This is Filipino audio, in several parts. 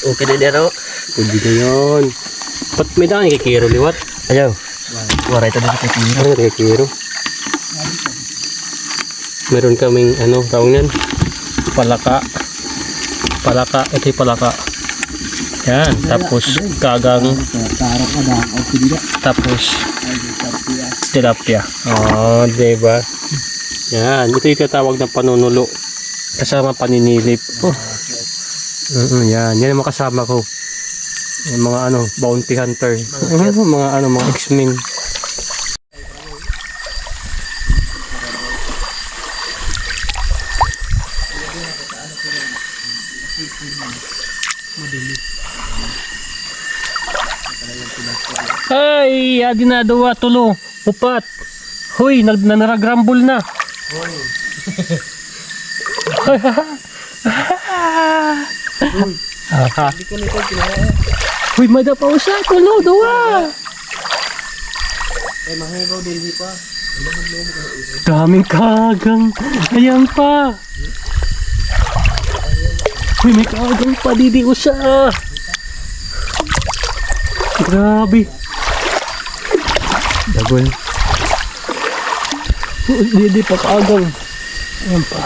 Okay na dero. Pwede na yun. Ba't may daan kay Kiro liwat? Ayaw. Waray ito dito kay Kiro. Ano kay Kiro? Meron kaming ano, tawag yan? Palaka. Palaka. Ito yung palaka. Yan. Tapos kagang. Tapos tilapia. Oh, diba? Yan. Ito yung tatawag na panunulo. Kasama paninilip. Oh. Yan. Yan ang makasama ko. Yung mga ano, bounty hunter. Mga ano, mga X-Men. Ay, adinadawa tulo. Upat. Hoy, nanaragrambol na. Hoy. Hoy, madapaw siya. Tulo, duwa. Eh, mahibaw din pa. Daming kagang. Ayan pa. Hoy, may kagang pa. Didiyo siya. Grabe. Dagol. Hindi pa kagang. Ayan pa.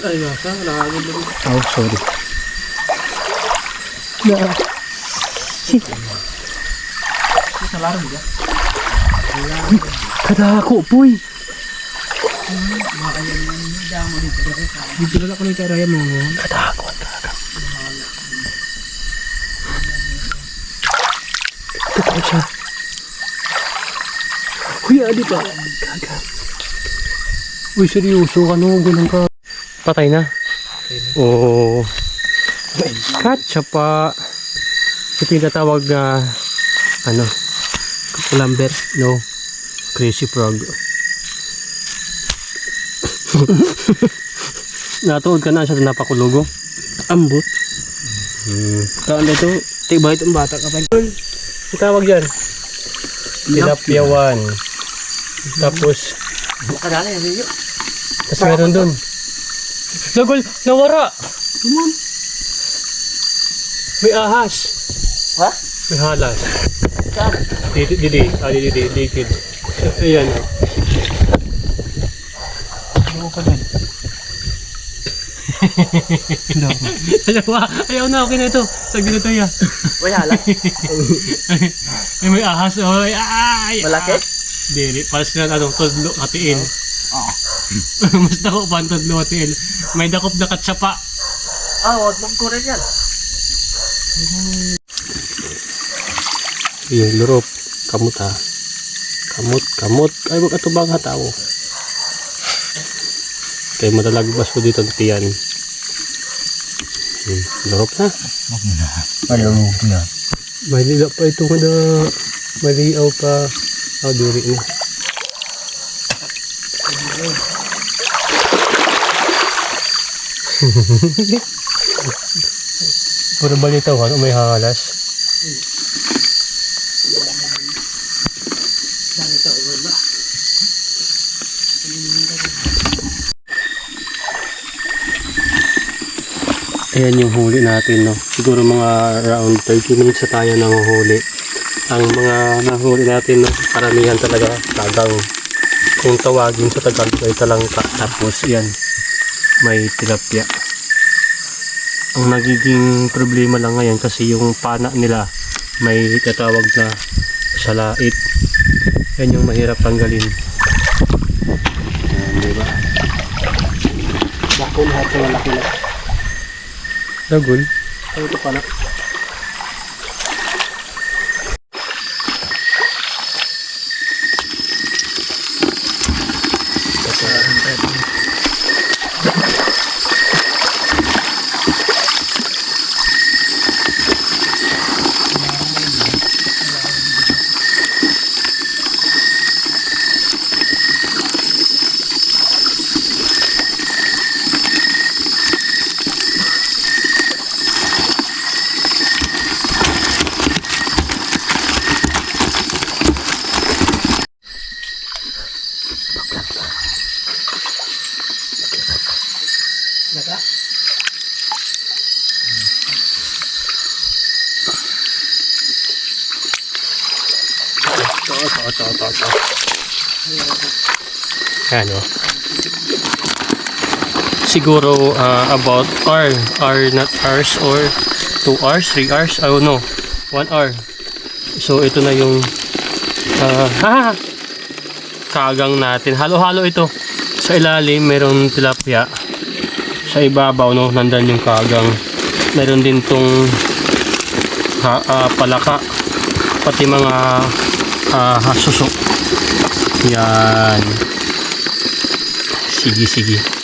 Ay, nasa. Nakagod na rin. Oh, sorry. Sa larong ka? Kadako, boy. Dito na ako nagkaraya mo. Kadako. Totoo siya. Uy, adi pa. Kaga. Uy, seryoso ka no? Ganun ka. Patay na? Oo. Katsa pa. Ito yung tatawag na ano? Cucumber? No. Crazy frog. Natuod ka na sa napakulugo. Ambot. Kaan ito? Tiba itong bata ka pa. Ang tawag dyan? Tilapyawan. Tapos, Makadala yan rin yun. tapos meron dun. Lagol, nawara! Tumon. May ahas. Ha? May halas. Saan? Didi. Liquid. Ayan. Ano ka dyan? Ayaw na, okay na ito. Sag na ito ya. Wala lang. Ay, may ahas. Oh, ay, Malaki? Dili, paras na anong todlo hatiin. Oo. Mas dako pa ang todlo hatiin. May dakop na katsapa. Huwag mong kurin yan. Yung lurop. Kamot ha. Kamot. Ay, wag atubang hataw. Kaya madalagbas ko dito ang tiyan. Lurop na. Malulog na. May lila pa ito kada. May liaw pa. Diri na. Puro balitaw ka, may halas. Ayan yung huli natin, no? Siguro mga around 30 minutes na tayo nang huli. Ang mga nahuli natin, no? Karamihan talaga tagang. Kung tawagin sa Tagalog ay talangka. Tapos yan, may tilapia. Ang nagiging problema lang ngayon kasi yung pana nila may tatawag na salait. Yan yung mahirap tanggalin. Ayan, diba? Bako lahat sa malaki na. Dagol. Ito pala. ito. Ayan o. Siguro about not hours or 2 hours, 3 hours, I don't know, 1 hour. So ito na yung kagang natin. Halo-halo ito. Sa ilalim meron tilapia. Sa ibabaw no, nandan yung kagang. Meron din tong palaka. Pati mga suso. Yan. Sige.